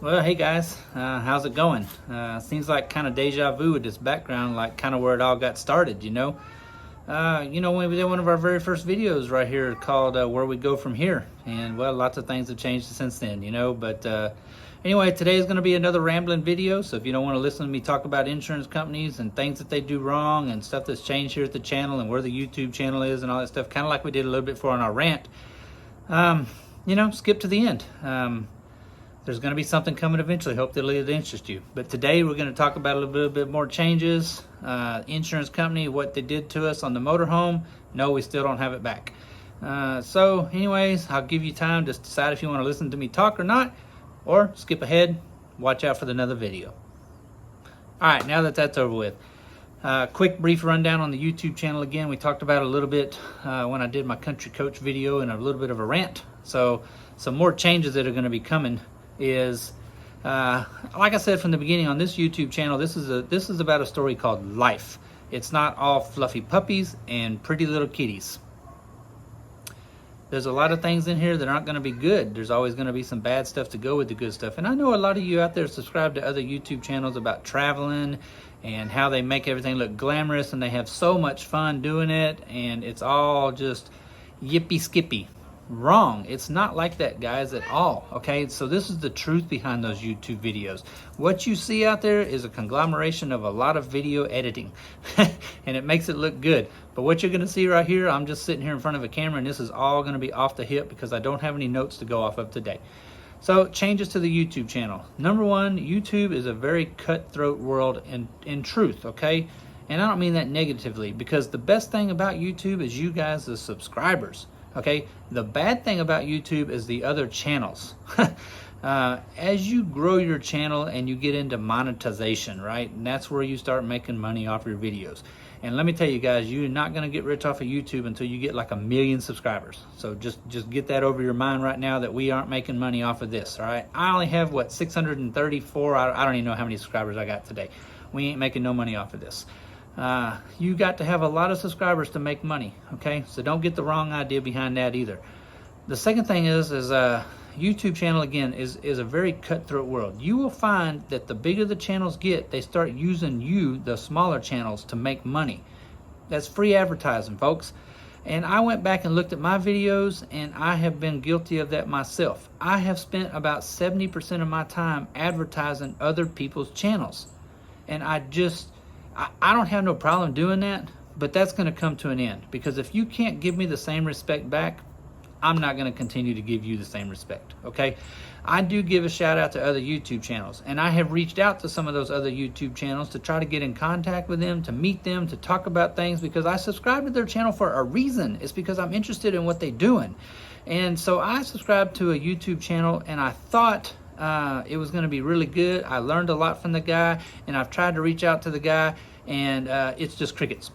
Well, hey guys, how's it going? Seems like kind of deja vu with this background, like kind of where it all got started, when we did one of our very first videos right here called Where We Go From Here. And well, lots of things have changed since then, but anyway, today is going to be another rambling video. So if you don't want to listen to me talk about insurance companies and things that they do wrong and stuff that's changed here at the channel and where the YouTube channel is and all that stuff, kind of like we did a little bit before on our rant, skip to the end. There's going to be something coming eventually. Hope that'll interest you. But today we're going to talk about a little bit more changes. Insurance company, what they did to us on the motorhome. No, we still don't have it back. So anyways, I'll give you time to decide if you want to listen to me talk or not, or skip ahead, watch out for another video. All right, now that that's over with, quick brief rundown on the YouTube channel again. We talked about it a little bit when I did my country coach video and a little bit of a rant. So some more changes that are going to be coming is like I said from the beginning, on this YouTube channel, this is about a story called life. It's not all fluffy puppies and pretty little kitties. There's a lot of things in here that aren't going to be good. There's always going to be some bad stuff to go with the good stuff. And I know a lot of you out there subscribe to other YouTube channels about traveling and how they make everything look glamorous and they have so much fun doing it and it's all just yippee skippy. Wrong. It's not like that, guys, at all. Okay, so this is the truth behind those YouTube videos. What you see out there is a conglomeration of a lot of video editing and it makes it look good. But what you're going to see right here, I'm just sitting here in front of a camera and this is all going to be off the hip because I don't have any notes to go off of today. So changes to the YouTube channel. Number one, YouTube is a very cutthroat world in truth, okay? And I don't mean that negatively, because the best thing about YouTube is you guys, the subscribers. Okay, the bad thing about YouTube is the other channels. As you grow your channel and you get into monetization, right? And that's where you start making money off your videos. And let me tell you guys, you're not going to get rich off of YouTube until you get like 1 million subscribers. So just get that over your mind right now that we aren't making money off of this, all right? I only have, 634? I don't even know how many subscribers I got today. We ain't making no money off of this. You got to have a lot of subscribers to make money, okay? So don't get the wrong idea behind that either. The second thing is YouTube channel, again, is a very cutthroat world. You will find that the bigger the channels get, they start using you, the smaller channels, to make money. That's free advertising, folks. And I went back and looked at my videos, and I have been guilty of that myself. I have spent about 70% of my time advertising other people's channels. And I don't have no problem doing that, but that's going to come to an end, because if you can't give me the same respect back, I'm not going to continue to give you the same respect, okay? I do give a shout out to other YouTube channels, and I have reached out to some of those other YouTube channels to try to get in contact with them, to meet them, to talk about things, because I subscribe to their channel for a reason. It's because I'm interested in what they're doing. And so I subscribed to a YouTube channel, and I thought it was going to be really good. I learned a lot from the guy, and I've tried to reach out to the guy, and it's just crickets.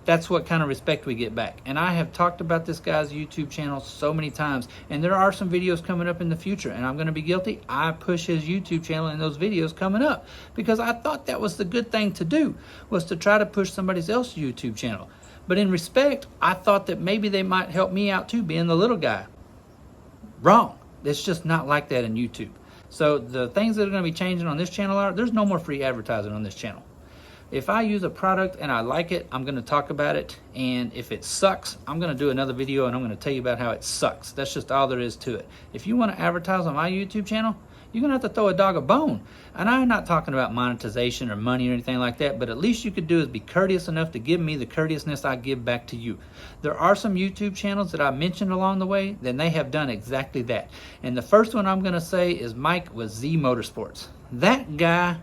That's what kind of respect we get back. And I have talked about this guy's YouTube channel so many times, and there are some videos coming up in the future, and I'm going to be guilty. I push his YouTube channel and those videos coming up because I thought that was the good thing to do, was to try to push somebody else's YouTube channel. But in respect, I thought that maybe they might help me out too, being the little guy. Wrong. It's just not like that in YouTube. So the things that are going to be changing on this channel are, there's no more free advertising on this channel. If I use a product and I like it, I'm going to talk about it. And if it sucks, I'm going to do another video and I'm going to tell you about how it sucks. That's just all there is to it. If you want to advertise on my YouTube channel, you're going to have to throw a dog a bone. And I'm not talking about monetization or money or anything like that, but at least you could do is be courteous enough to give me the courteousness I give back to you. There are some YouTube channels that I mentioned along the way, then they have done exactly that. And the first one I'm going to say is Mike with Z Motorsports. That guy,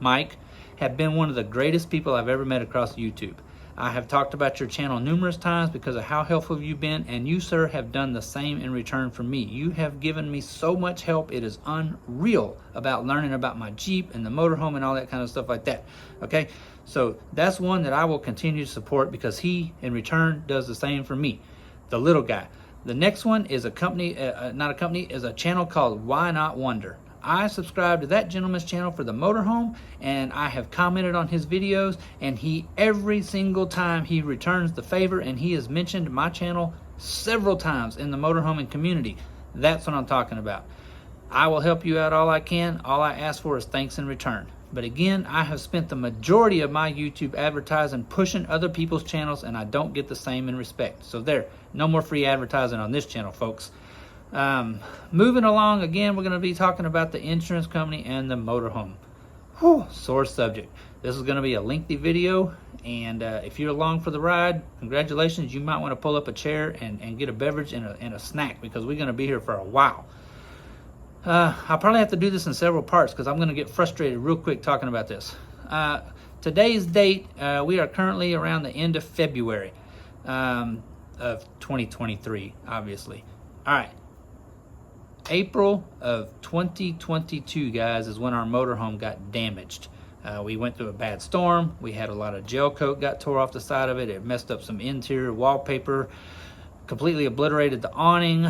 Mike, have been one of the greatest people I've ever met across YouTube. I have talked about your channel numerous times because of how helpful you've been, and you, sir, have done the same in return for me. You have given me so much help. It is unreal about learning about my Jeep and the motorhome and all that kind of stuff like that. Okay, so that's one that I will continue to support because he, in return, does the same for me, the little guy. The next one is a company, is a channel called Why Not Wonder. I subscribe to that gentleman's channel for the motorhome, and I have commented on his videos, and he, every single time, he returns the favor, and he has mentioned my channel several times in the motorhome and community. That's what I'm talking about. I will help you out all I can. All I ask for is thanks in return. But again, I have spent the majority of my YouTube advertising pushing other people's channels, and I don't get the same in respect. So there, no more free advertising on this channel, folks. Moving along, again, we're going to be talking about the insurance company and the motorhome. Whew, sore subject. This is going to be a lengthy video, and if you're along for the ride, congratulations. You might want to pull up a chair and get a beverage and a snack, because we're going to be here for a while. I'll probably have to do this in several parts because I'm going to get frustrated real quick talking about this. Today's date, we are currently around the end of February of 2023, obviously. All right. April of 2022, guys, is when our motorhome got damaged. We went through a bad storm. We had a lot of gel coat got tore off the side of it. It messed up some interior wallpaper, completely obliterated the awning.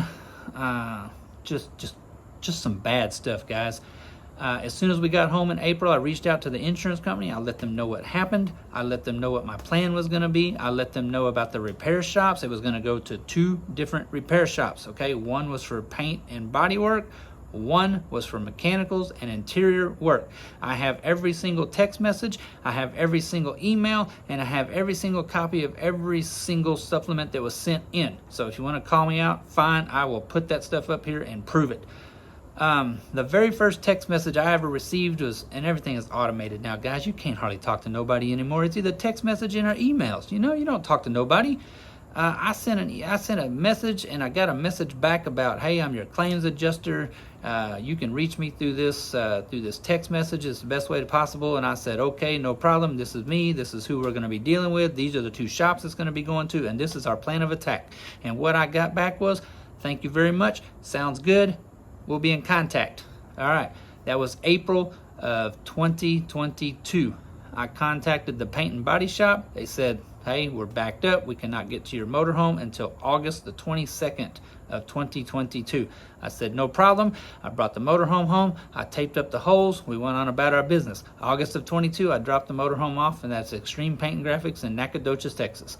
Just some bad stuff, guys. As soon as we got home in April, I reached out to the insurance company. I let them know what happened. I let them know what my plan was going to be. I let them know about the repair shops. It was going to go to 2 different repair shops, okay? One was for paint and body work. One was for mechanicals and interior work. I have every single text message. I have every single email, and I have every single copy of every single supplement that was sent in. So if you want to call me out, fine. I will put that stuff up here and prove it. The very first text message I ever received was, and everything is automated now, guys. You can't hardly talk to nobody anymore. It's either text message or emails. You know, you don't talk to nobody. I sent a message, and I got a message back about, hey, I'm your claims adjuster. You can reach me through this text message. It's the best way possible. And I said, okay, no problem. This is me. This is who we're going to be dealing with. These are the 2 shops it's going to be going to, and this is our plan of attack. And what I got back was, thank you very much. Sounds good. We'll be in contact. All right. That was April of 2022. I contacted the paint and body shop. They said, hey, we're backed up. We cannot get to your motorhome until August the 22nd of 2022. I said, no problem. I brought the motorhome home. I taped up the holes. We went on about our business. August of 22, I dropped the motorhome off, and that's Extreme Paint and Graphics in Nacogdoches, Texas.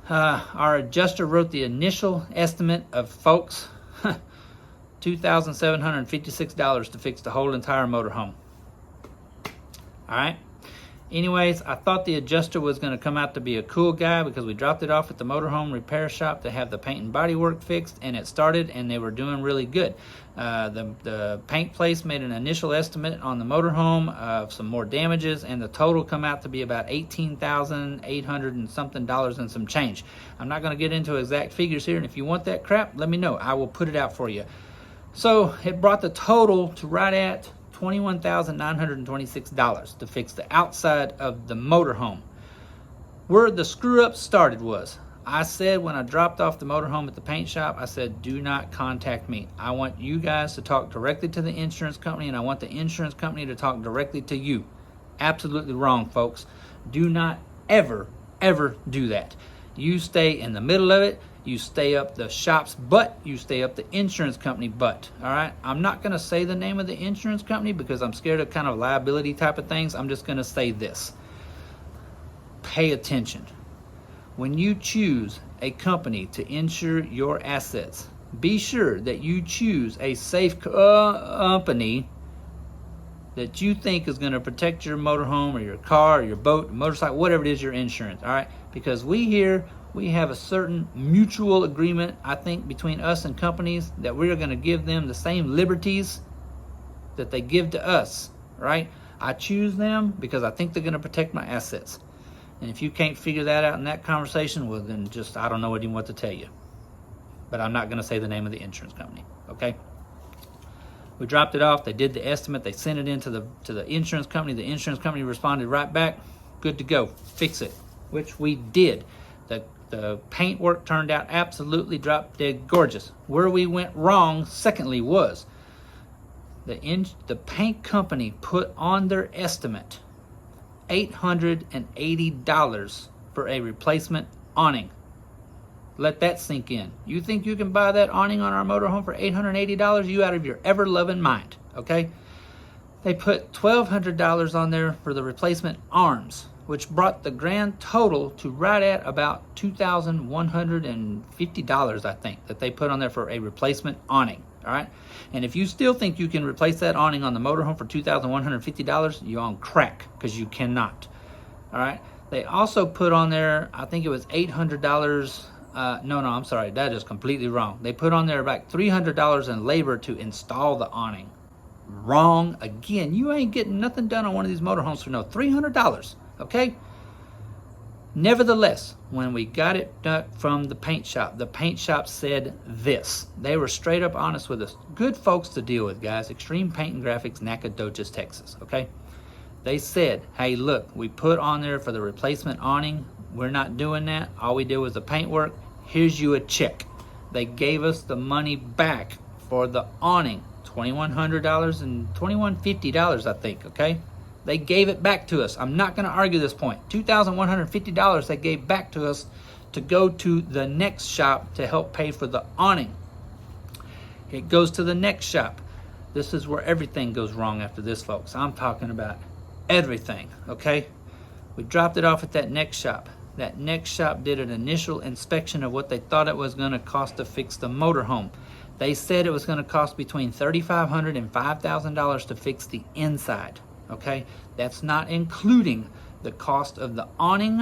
Our adjuster wrote the initial estimate of, folks, $2,756 to fix the whole entire motorhome. All right. Anyways, I thought the adjuster was going to come out to be a cool guy because we dropped it off at the motorhome repair shop to have the paint and body work fixed, and it started, and they were doing really good. The paint place made an initial estimate on the motorhome of some more damages, and the total come out to be about $18,800 and something and some change. I'm not going to get into exact figures here, and if you want that crap, let me know. I will put it out for you. So it brought the total to right at $21,926 to fix the outside of the motorhome. Where the screw up started was, I said when I dropped off the motorhome at the paint shop, I said, do not contact me. I want you guys to talk directly to the insurance company, and I want the insurance company to talk directly to you. Absolutely wrong, folks. Do not ever do that. You stay in the middle of it. You stay up the shop's butt. You stay up the insurance company butt. All right. I'm not going to say the name of the insurance company because I'm scared of kind of liability type of things. I'm just going to say this. Pay attention. When you choose a company to insure your assets, be sure that you choose a safe company that you think is going to protect your motorhome or your car or your boat, or motorcycle, whatever it is, your insurance. All right. Because we have a certain mutual agreement, I think, between us and companies that we're going to give them the same liberties that they give to us, right? I choose them because I think they're going to protect my assets. And if you can't figure that out in that conversation, well, then just, I don't know even what to tell you. But I'm not going to say the name of the insurance company, okay? We dropped it off. They did the estimate. They sent it in to the insurance company. The insurance company responded right back, good to go, fix it, which we did. The paint work turned out absolutely drop dead gorgeous. Where we went wrong, secondly, was the paint company put on their estimate $880 for a replacement awning. Let that sink in. You think you can buy that awning on our motorhome for $880? You out of your ever-loving mind, okay? They put $1,200 on there for the replacement arms, which brought the grand total to right at about $2,150, I think, that they put on there for a replacement awning. all right? And if you still think you can replace that awning on the motorhome for $2,150, you're on crack, because you cannot, all right? They also put on there, I think it was $800. No, I'm sorry, that is completely wrong. They put on there about $300 in labor to install the awning. Wrong again. You ain't getting nothing done on one of these motorhomes for no $300, okay? Nevertheless, when we got it done from the paint shop said this. They were straight up honest with us. Good folks to deal with, guys. Extreme Paint and Graphics, Nacogdoches, Texas, okay? They said, hey, look, we put on there for the replacement awning. We're not doing that. All we did was the paint work. Here's you a check. They gave us the money back for the awning. $2,100 and $2,150, I think, okay? They gave it back to us. I'm not going to argue this point. $2,150 they gave back to us to go to the next shop to help pay for the awning. It goes to the next shop. This is where everything goes wrong after this, folks. I'm talking about everything, okay? We dropped it off at that next shop. That next shop did an initial inspection of what they thought it was going to cost to fix the motorhome. They said it was going to cost between $3,500 and $5,000 to fix the inside. Okay, that's not including the cost of the awning,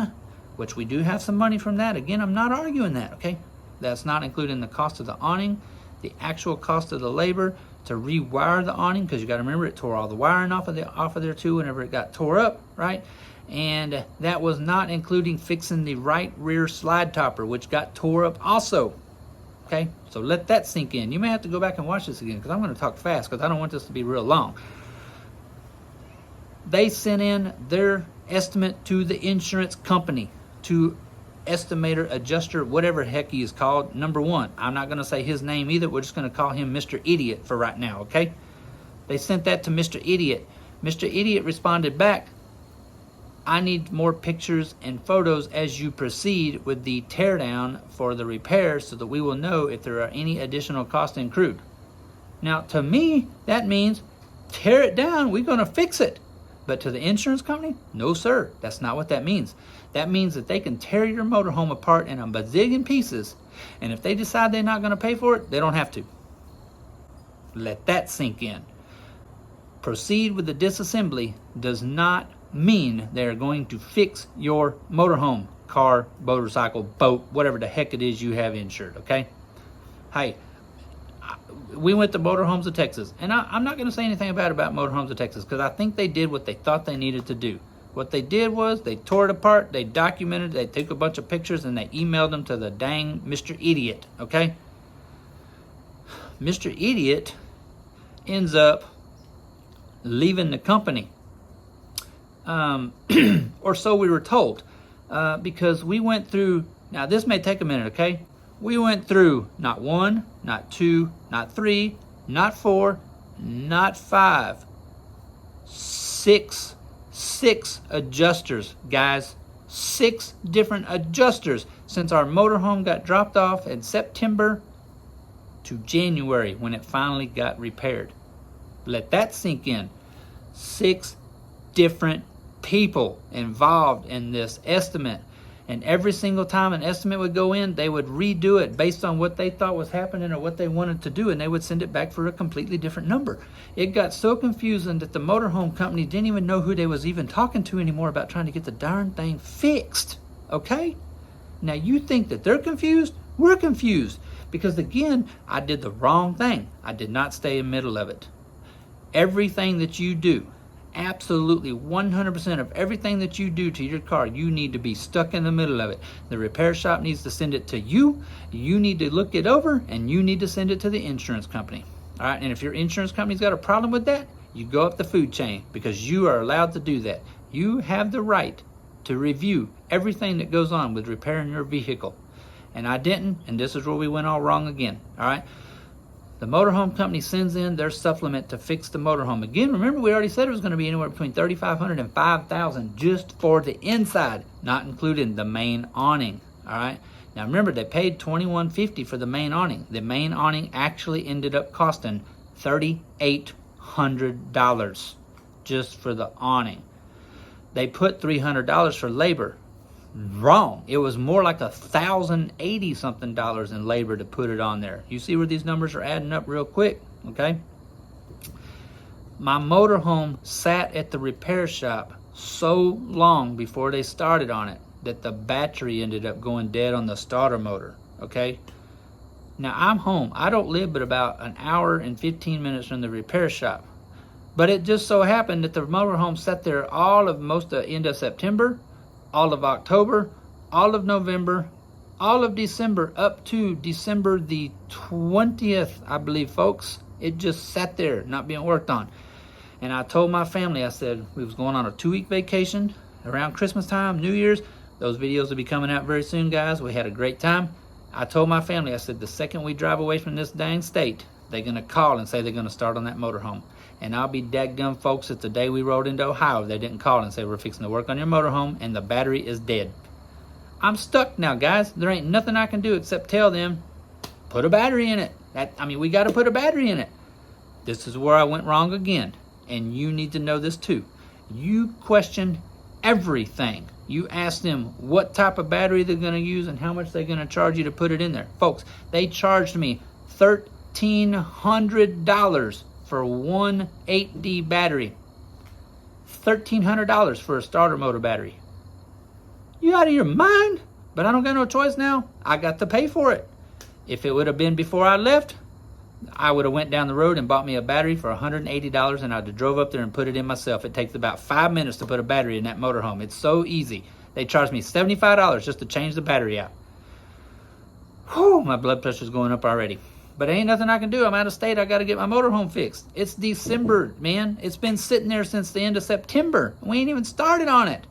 which we do have some money from that. Again, I'm not arguing that, okay? That's not including the cost of the awning, the actual cost of the labor to rewire the awning, because you got to remember it tore all the wiring off of there too whenever it got tore up, right? And that was not including fixing the right rear slide topper, which got tore up also. Okay, so let that sink in. You may have to go back and watch this again, because I'm going to talk fast because I don't want this to be real long. They sent in their estimate to the insurance company, to estimator, adjuster, whatever heck he is called, number one. I'm not going to say his name either. We're just going to call him Mr. Idiot for right now, okay? They sent that to Mr. Idiot. Mr. Idiot responded back, I need more pictures and photos as you proceed with the teardown for the repairs so that we will know if there are any additional costs incurred. Now, to me, that means tear it down. We're going to fix it. But to the insurance company, no, sir. That's not what that means. That means that they can tear your motorhome apart in a bazillion pieces, and if they decide they're not going to pay for it, they don't have to. Let that sink in. Proceed with the disassembly does not mean they're going to fix your motorhome, car, motorcycle, boat, whatever the heck it is you have insured, okay? Hey, we went to Motorhomes of Texas, and I'm not going to say anything bad about Motorhomes of Texas, because I think they did what they thought they needed to do. What they did was they tore it apart, they documented, they took a bunch of pictures, and they emailed them to the dang Mr. Idiot, okay? Mr. Idiot ends up leaving the company, or so we were told, because we went through, now this may take a minute, okay? We went through not one, not two, not three, not four, not five, six adjusters, guys. 6 different adjusters since our motorhome got dropped off in September to January when it finally got repaired. Let that sink in. 6 different people involved in this estimate. And every single time an estimate would go in, they would redo it based on what they thought was happening or what they wanted to do, and they would send it back for a completely different number. It got so confusing that the motorhome company didn't even know who they was even talking to anymore about trying to get the darn thing fixed, okay? Now you think that they're confused? We're confused. Because again, I did the wrong thing. I did not stay in the middle of it. Everything that you do, absolutely 100% of everything that you do to your car, you need to be stuck in the middle of it. The repair shop needs to send it to you. You need to look it over, and you need to send it to the insurance company. All right, and if your insurance company's got a problem with that, you go up the food chain, because you are allowed to do that. You have the right to review everything that goes on with repairing your vehicle. And I didn't, and this is where we went all wrong again. All right. The motorhome company sends in their supplement to fix the motorhome. Again, remember we already said it was going to be anywhere between $3,500 and $5,000 just for the inside, not including the main awning. All right. Now remember, they paid $2,150 for the main awning. The main awning actually ended up costing $3,800 just for the awning. They put $300 for labor. wrong. It was more like $1,080 something in labor to put it on there. You see where these numbers are adding up real quick, okay? My motorhome sat at the repair shop so long before they started on it that the battery ended up going dead on the starter motor, okay? Now I'm home. I don't live but about an hour and 15 minutes from the repair shop. But it just so happened that the motorhome sat there most of end of September, all of October, all of November, all of December, up to December the 20th, I believe, folks. It just sat there, not being worked on. And I told my family, I said, we was going on a 2-week vacation around Christmas time, New Year's. Those videos will be coming out very soon, guys. We had a great time. I told my family, I said, the second we drive away from this dang state, they're going to call and say they're going to start on that motorhome. And I'll be dadgum, folks, if the day we rode into Ohio, they didn't call and say, we're fixing to work on your motorhome and the battery is dead. I'm stuck now, guys. There ain't nothing I can do except tell them, put a battery in it. We got to put a battery in it. This is where I went wrong again. And you need to know this too. You question everything. You ask them what type of battery they're going to use and how much they're going to charge you to put it in there. Folks, they charged me $1,300 for one 8D battery. $1,300 for a starter motor battery. You out of your mind? But I don't got no choice now. I got to pay for it. If it would have been before I left, I would have went down the road and bought me a battery for $180 and I'd have drove up there and put it in myself. It takes about 5 minutes to put a battery in that motorhome. It's so easy. They charged me $75 just to change the battery out. Whew, my blood pressure's going up already. But ain't nothing I can do. I'm out of state. I got to get my motorhome fixed. It's December, man. It's been sitting there since the end of September. We ain't even started on it.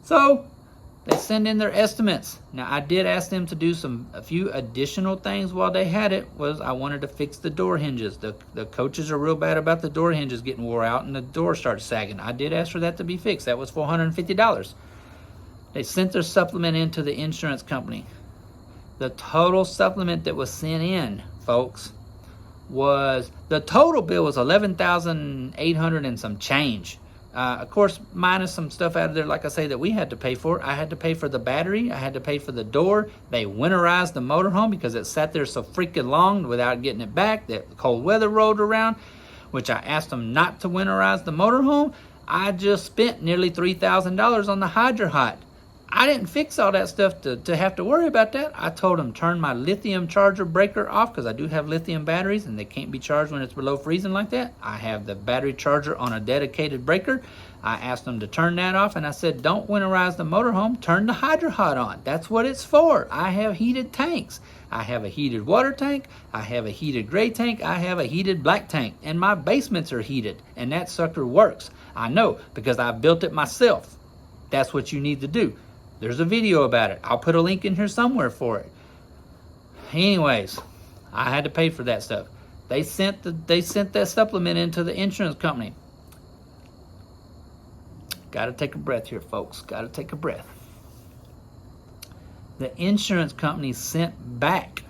So they send in their estimates. Now, I did ask them to do a few additional things while they had it. I wanted to fix the door hinges. The coaches are real bad about the door hinges getting wore out and the door starts sagging. I did ask for that to be fixed. That was $450. They sent their supplement into the insurance company. The total supplement that was sent in, folks, the total bill was $11,800 and some change. Of course, minus some stuff out of there, like I say, that we had to pay for. I had to pay for the battery. I had to pay for the door. They winterized the motorhome because it sat there so freaking long without getting it back. That cold weather rolled around, which I asked them not to winterize the motorhome. I just spent nearly $3,000 on the Hydro-Hot. I didn't fix all that stuff to have to worry about that. I told them turn my lithium charger breaker off because I do have lithium batteries and they can't be charged when it's below freezing like that. I have the battery charger on a dedicated breaker. I asked them to turn that off and I said, don't winterize the motorhome, turn the Hydro-Hot on. That's what it's for. I have heated tanks. I have a heated water tank. I have a heated gray tank. I have a heated black tank. And my basements are heated and that sucker works. I know because I built it myself. That's what you need to do. There's a video about it. I'll put a link in here somewhere for it. Anyways, I had to pay for that stuff. They sent that supplement into the insurance company. Got to take a breath here, folks. Got to take a breath. The insurance company sent back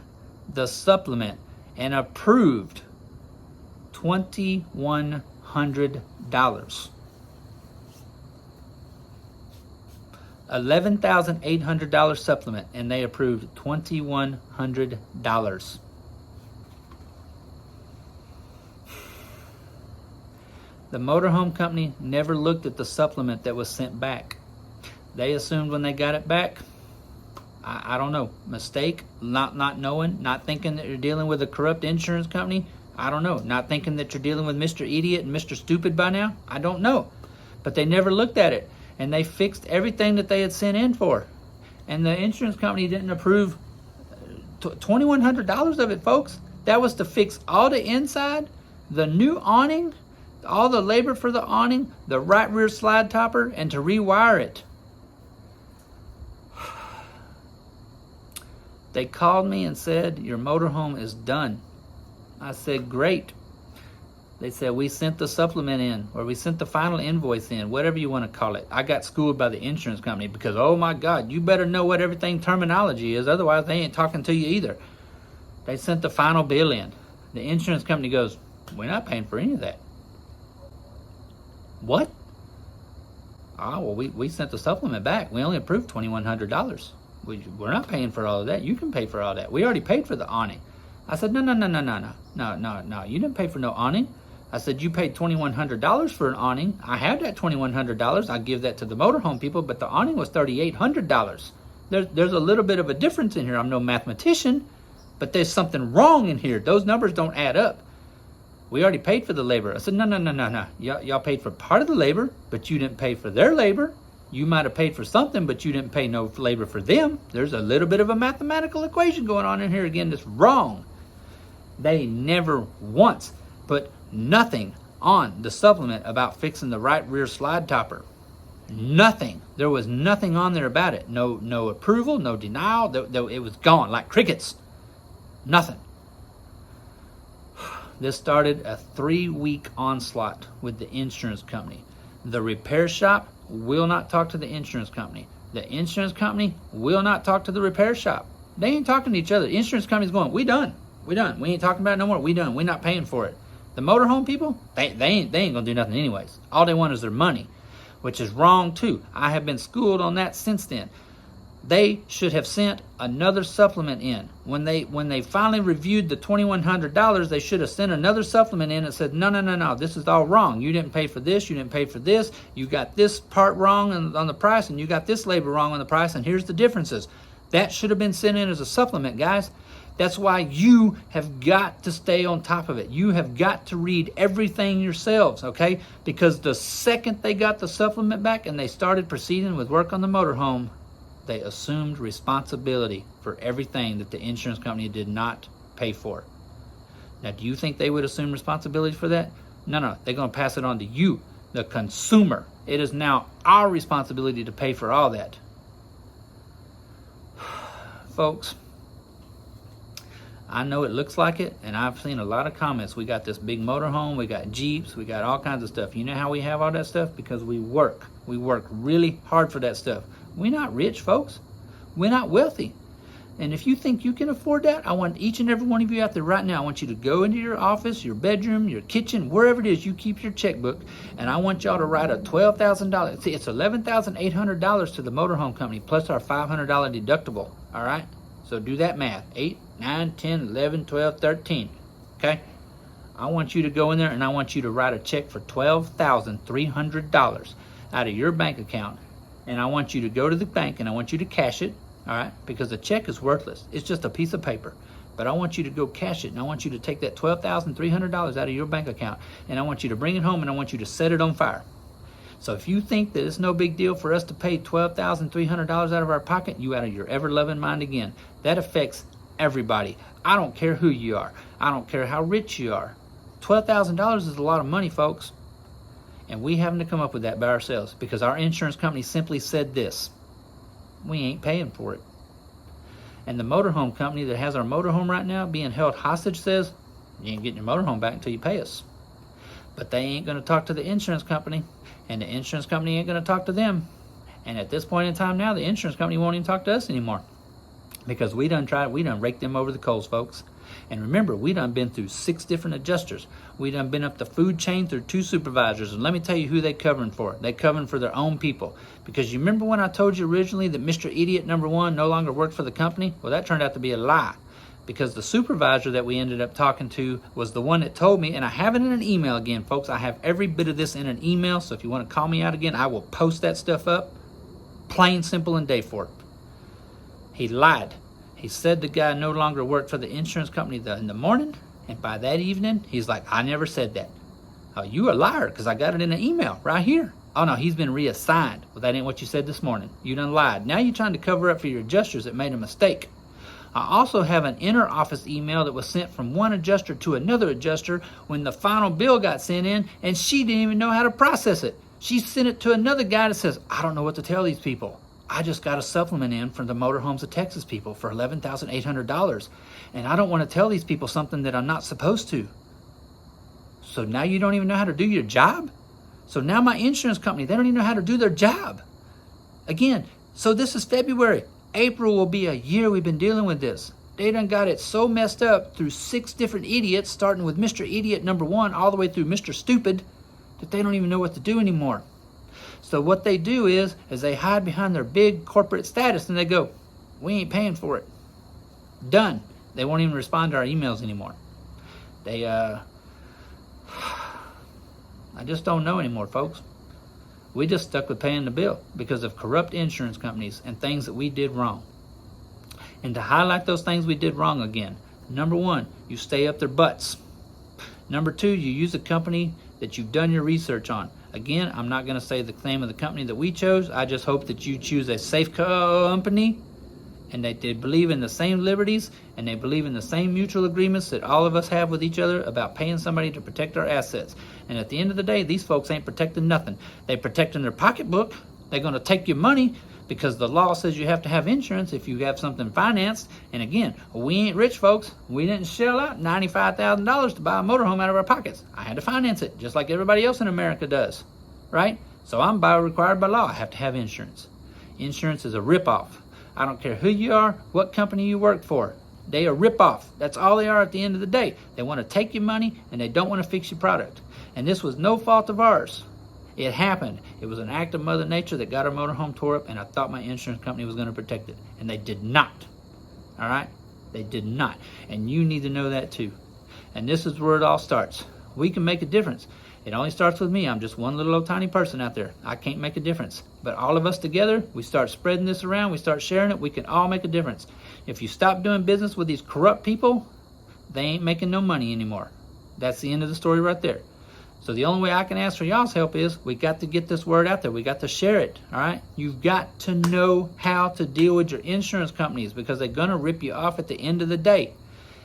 the supplement and approved $2,100. $11,800 supplement, and they approved $2,100. The motorhome company never looked at the supplement that was sent back. They assumed when they got it back, I don't know, mistake, not knowing, not thinking that you're dealing with a corrupt insurance company. I don't know, not thinking that you're dealing with Mr. Idiot and Mr. Stupid by now. I don't know, but they never looked at it. And they fixed everything that they had sent in for. And the insurance company didn't approve $2,100 of it, folks. That was to fix all the inside, the new awning, all the labor for the awning, the right rear slide topper, and to rewire it. They called me and said, your motorhome is done. I said, great. They said, we sent the supplement in, or we sent the final invoice in, whatever you want to call it. I got schooled by the insurance company because, oh my God, you better know what everything terminology is, otherwise they ain't talking to you either. They sent the final bill in. The insurance company goes, we're not paying for any of that. What? Oh, well, we sent the supplement back. We only approved $2,100. We're not paying for all of that. You can pay for all that. We already paid for the awning. I said, no. You didn't pay for no awning. I said, you paid $2,100 for an awning. I have that $2,100. I give that to the motorhome people, but the awning was $3,800. There's a little bit of a difference in here. I'm no mathematician, but there's something wrong in here. Those numbers don't add up. We already paid for the labor. I said, no. Y'all paid for part of the labor, but you didn't pay for their labor. You might have paid for something, but you didn't pay no labor for them. There's a little bit of a mathematical equation going on in here again that's wrong. They never once put nothing on the supplement about fixing the right rear slide topper. Nothing. There was nothing on there about it. No approval, no denial. It was gone like crickets. Nothing. This started a 3-week onslaught with the insurance company. The repair shop will not talk to the insurance company. The insurance company will not talk to the repair shop. They ain't talking to each other. The insurance company's going, we done. We ain't talking about it no more. We done. We're not paying for it. The motorhome people, they ain't gonna do nothing anyways. All they want is their money, which is wrong too. I have been schooled on that since then. They should have sent another supplement in. When they finally reviewed the $2,100, they should have sent another supplement in and said, no, this is all wrong. You didn't pay for this, you didn't pay for this, you got this part wrong on the price, and you got this labor wrong on the price, and here's the differences. That should have been sent in as a supplement, guys. That's why you have got to stay on top of it. You have got to read everything yourselves, okay? Because the second they got the supplement back and they started proceeding with work on the motorhome, they assumed responsibility for everything that the insurance company did not pay for. Now, do you think they would assume responsibility for that? No, they're going to pass it on to you, the consumer. It is now our responsibility to pay for all that. Folks, I know it looks like it, and I've seen a lot of comments. We got this big motorhome, we got Jeeps, we got all kinds of stuff. You know how we have all that stuff? Because we work. We work really hard for that stuff. We're not rich, folks. We're not wealthy. And if you think you can afford that, I want each and every one of you out there right now, I want you to go into your office, your bedroom, your kitchen, wherever it is you keep your checkbook, and I want y'all to write a $12,000. See, it's $11,800 to the motorhome company plus our $500 deductible, all right? So do that math. 8, 9, 10, 11, 12, 13, okay? I want you to go in there and I want you to write a check for $12,300 out of your bank account. And I want you to go to the bank and I want you to cash it, all right? Because the check is worthless. It's just a piece of paper. But I want you to go cash it, and I want you to take that $12,300 out of your bank account, and I want you to bring it home, and I want you to set it on fire. So if you think that it's no big deal for us to pay $12,300 out of our pocket, you out of your ever-loving mind again. That affects everybody. I don't care who you are. I don't care how rich you are. $12,000 is a lot of money, folks. And we having to come up with that by ourselves because our insurance company simply said this: we ain't paying for it. And the motorhome company that has our motorhome right now being held hostage says, you ain't getting your motorhome back until you pay us. But they ain't going to talk to the insurance company, and the insurance company ain't going to talk to them. And at this point in time now, the insurance company won't even talk to us anymore because we done raked them over the coals, folks. And remember, we done been through 6 different adjusters. We done been up the food chain through 2 supervisors. And let me tell you who they covering for. They covering for their own people. Because you remember when I told you originally that Mr. Idiot number 1 no longer worked for the company? Well, that turned out to be a lie. Because the supervisor that we ended up talking to was the one that told me, and I have it in an email again, folks. I have every bit of this in an email. So if you want to call me out again, I will post that stuff up. Plain, simple, and Dayforth. He lied. He said the guy no longer worked for the insurance company in the morning, and by that evening, he's like, I never said that. Oh, you a liar, because I got it in an email right here. Oh, no, he's been reassigned. Well, that ain't what you said this morning. You done lied. Now you're trying to cover up for your adjusters that made a mistake. I also have an inter-office email that was sent from one adjuster to another adjuster when the final bill got sent in, and she didn't even know how to process it. She sent it to another guy that says, I don't know what to tell these people. I just got a supplement in from the Motorhomes of Texas people for $11,800, and I don't want to tell these people something that I'm not supposed to. So now you don't even know how to do your job? So now my insurance company, they don't even know how to do their job. Again, so this is February. April will be a year we've been dealing with this. They done got it so messed up through 6 different idiots, starting with Mr. Idiot number 1 all the way through Mr. Stupid, that they don't even know what to do anymore. So what they do is they hide behind their big corporate status and they go, we ain't paying for it. Done. They won't even respond to our emails anymore. I just don't know anymore, folks. We just stuck with paying the bill because of corrupt insurance companies and things that we did wrong. And to highlight those things we did wrong again, number one, you stay up their butts. Number two, you use a company that you've done your research on. Again, I'm not going to say the name of the company that we chose. I just hope that you choose a safe company and that they believe in the same liberties and they believe in the same mutual agreements that all of us have with each other about paying somebody to protect our assets. And at the end of the day, these folks ain't protecting nothing. They're protecting their pocketbook. They're going to take your money because the law says you have to have insurance if you have something financed. And again, we ain't rich, folks. We didn't shell out $95,000 to buy a motorhome out of our pockets. I had to finance it just like everybody else in America does, right? So I'm required by law. I have to have insurance. Insurance is a ripoff. I don't care who you are, what company you work for. They are ripoff. That's all they are at the end of the day. They want to take your money and they don't want to fix your product. And this was no fault of ours. It happened. It was an act of Mother Nature that got our motorhome tore up, and I thought my insurance company was going to protect it. And they did not. All right? They did not. And you need to know that too. And this is where it all starts. We can make a difference. It only starts with me. I'm just one little old tiny person out there. I can't make a difference. But all of us together, we start spreading this around, we start sharing it, we can all make a difference. If you stop doing business with these corrupt people, they ain't making no money anymore. That's the end of the story right there. So the only way I can ask for y'all's help is we got to get this word out there. We got to share it, all right? You've got to know how to deal with your insurance companies because they're going to rip you off at the end of the day.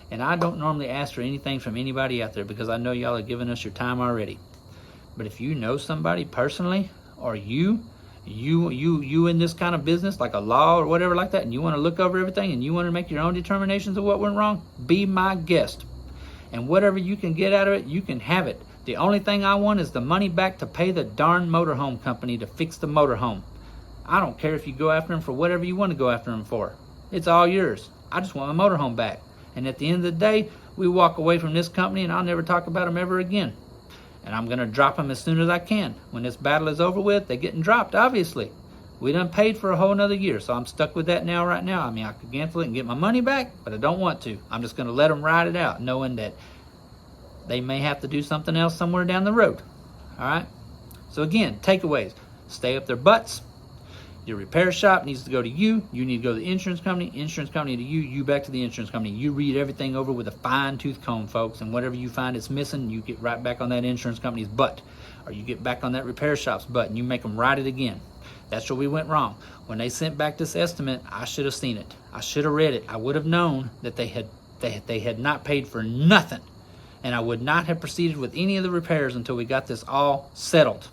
And I don't normally ask for anything from anybody out there because I know y'all are giving us your time already. But if you know somebody personally, or you in this kind of business, like a law or whatever like that, and you want to look over everything and you want to make your own determinations of what went wrong, be my guest. And whatever you can get out of it, you can have it. The only thing I want is the money back to pay the darn motorhome company to fix the motorhome. I don't care if you go after them for whatever you want to go after them for. It's all yours. I just want my motorhome back. And at the end of the day, we walk away from this company and I'll never talk about them ever again. And I'm going to drop them as soon as I can. When this battle is over with, they're getting dropped, obviously. We done paid for a whole nother year, so I'm stuck with that now, right now. I mean, I could cancel it and get my money back, but I don't want to. I'm just going to let them ride it out, knowing that they may have to do something else somewhere down the road. All right? So again, takeaways. Stay up their butts. Your repair shop needs to go to you. You need to go to the insurance company to you, you back to the insurance company. You read everything over with a fine-tooth comb, folks, and whatever you find is missing, you get right back on that insurance company's butt, or you get back on that repair shop's butt, and you make them write it again. That's where we went wrong. When they sent back this estimate, I should have seen it. I should have read it. I would have known that they had not paid for nothing, and I would not have proceeded with any of the repairs until we got this all settled.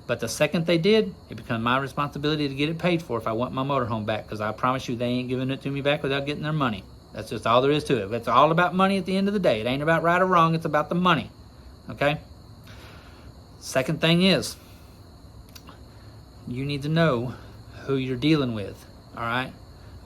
But the second they did, it became my responsibility to get it paid for if I want my motorhome back, because I promise you they ain't giving it to me back without getting their money. That's just all there is to it. It's all about money at the end of the day. It ain't about right or wrong. It's about the money. Okay? Second thing is, you need to know who you're dealing with. All right?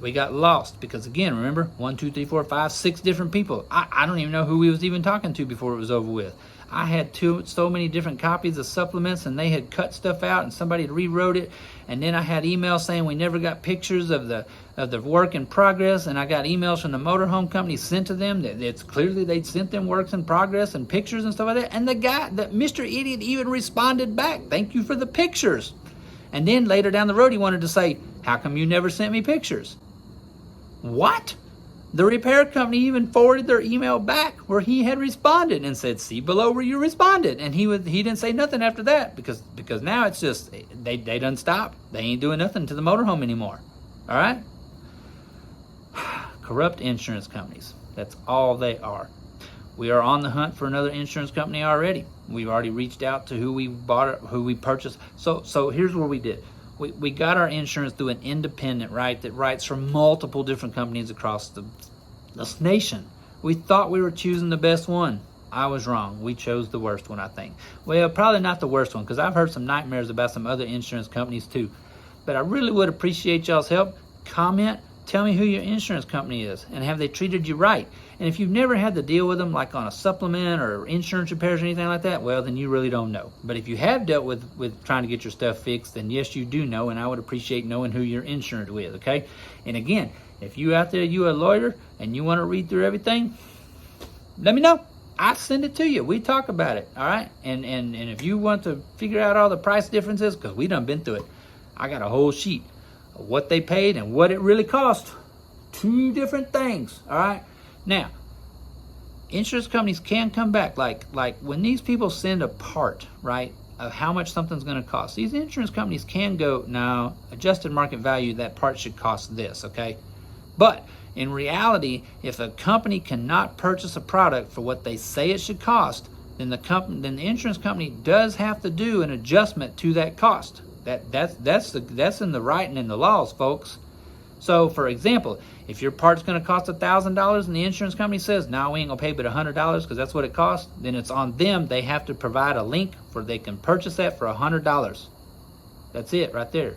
We got lost because, again, remember, 1, 2, 3, 4, 5, 6 different people. I don't even know who we was even talking to before it was over with. I had so many different copies of supplements, and they had cut stuff out, and somebody had rewrote it. And then I had emails saying we never got pictures of the work in progress, and I got emails from the motorhome company sent to them that it's clearly they'd sent them works in progress and pictures and stuff like that. And the guy, Mr. Idiot, even responded back, "Thank you for the pictures." And then later down the road, he wanted to say, "How come you never sent me pictures?" What? The repair company even forwarded their email back where he had responded and said, "See below where you responded." And he didn't say nothing after that because now it's just they done stopped. They ain't doing nothing to the motorhome anymore. All right? Corrupt insurance companies. That's all they are. We are on the hunt for another insurance company already. We've already reached out to who we bought, who we purchased. So here's what we did. We got our insurance through an independent, right, that writes for multiple different companies across this nation. We thought we were choosing the best one. I was wrong. We chose the worst one, I think. Well, probably not the worst one, because I've heard some nightmares about some other insurance companies too. But I really would appreciate y'all's help. Comment, Tell me who your insurance company is, and have they treated you right? And if you've never had to deal with them, like on a supplement or insurance repairs or anything like that, well, then you really don't know. But if you have dealt with trying to get your stuff fixed, then yes, you do know, and I would appreciate knowing who you're insured with, okay? And again, if you out there, you a lawyer, and you want to read through everything, let me know. I send it to you. We talk about it, all right? And if you want to figure out all the price differences, because we done been through it, I got a whole sheet of what they paid and what it really cost. Two different things, all right? Now, insurance companies can come back, like when these people send a part, right, of how much something's going to cost. These insurance companies can go, no, adjusted market value, that part should cost this, okay? But in reality, if a company cannot purchase a product for what they say it should cost, then the insurance company does have to do an adjustment to that cost. That's in the writing in the laws, folks. So, for example, if your part's going to cost $1,000 and the insurance company says, "No, we ain't gonna pay but $100 because that's what it costs," then it's on them. They have to provide a link where they can purchase that for $100. That's it, right there.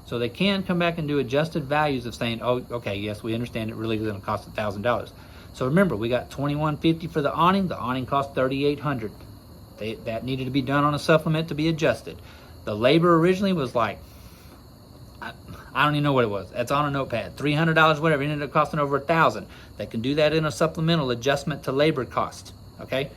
So they can come back and do adjusted values of saying, "Oh, okay, yes, we understand it really is going to cost $1,000." So remember, we got $2,150 for the awning. The awning cost $3,800. That needed to be done on a supplement to be adjusted. The labor originally was like, I don't even know what it was. That's on a notepad. $300, whatever. It ended up costing over $1,000. They can do that in a supplemental adjustment to labor cost. Okay?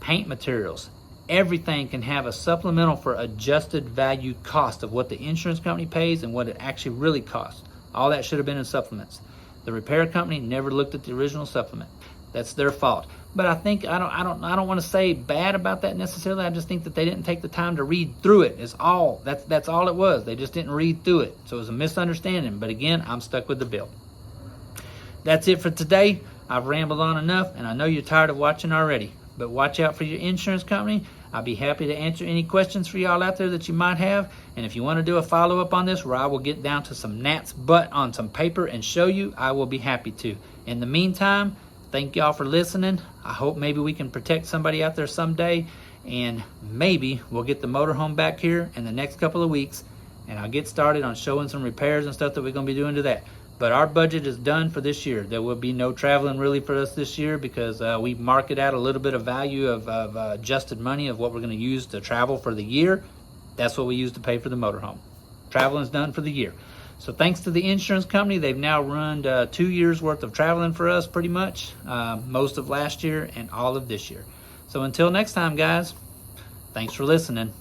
Paint materials. Everything can have a supplemental for adjusted value cost of what the insurance company pays and what it actually really costs. All that should have been in supplements. The repair company never looked at the original supplement. That's their fault. But I think I don't want to say bad about that necessarily. I just think that they didn't take the time to read through it. That's all it was. They just didn't read through it. So it was a misunderstanding. But again, I'm stuck with the bill. That's it for today. I've rambled on enough, and I know you're tired of watching already. But watch out for your insurance company. I'll be happy to answer any questions for y'all out there that you might have. And if you want to do a follow-up on this where I will get down to some gnats butt on some paper and show you, I will be happy to. In the meantime, thank y'all for listening. I hope maybe we can protect somebody out there someday, and maybe we'll get the motorhome back here in the next couple of weeks, and I'll get started on showing some repairs and stuff that we're going to be doing to that. But our budget is done for this year. There will be no traveling really for us this year because we market out a little bit of value of adjusted money of what we're going to use to travel for the year. That's what we use to pay for the motorhome. Traveling is done for the year. So thanks to the insurance company, they've now run 2 years worth of traveling for us pretty much, most of last year and all of this year. So until next time, guys, thanks for listening.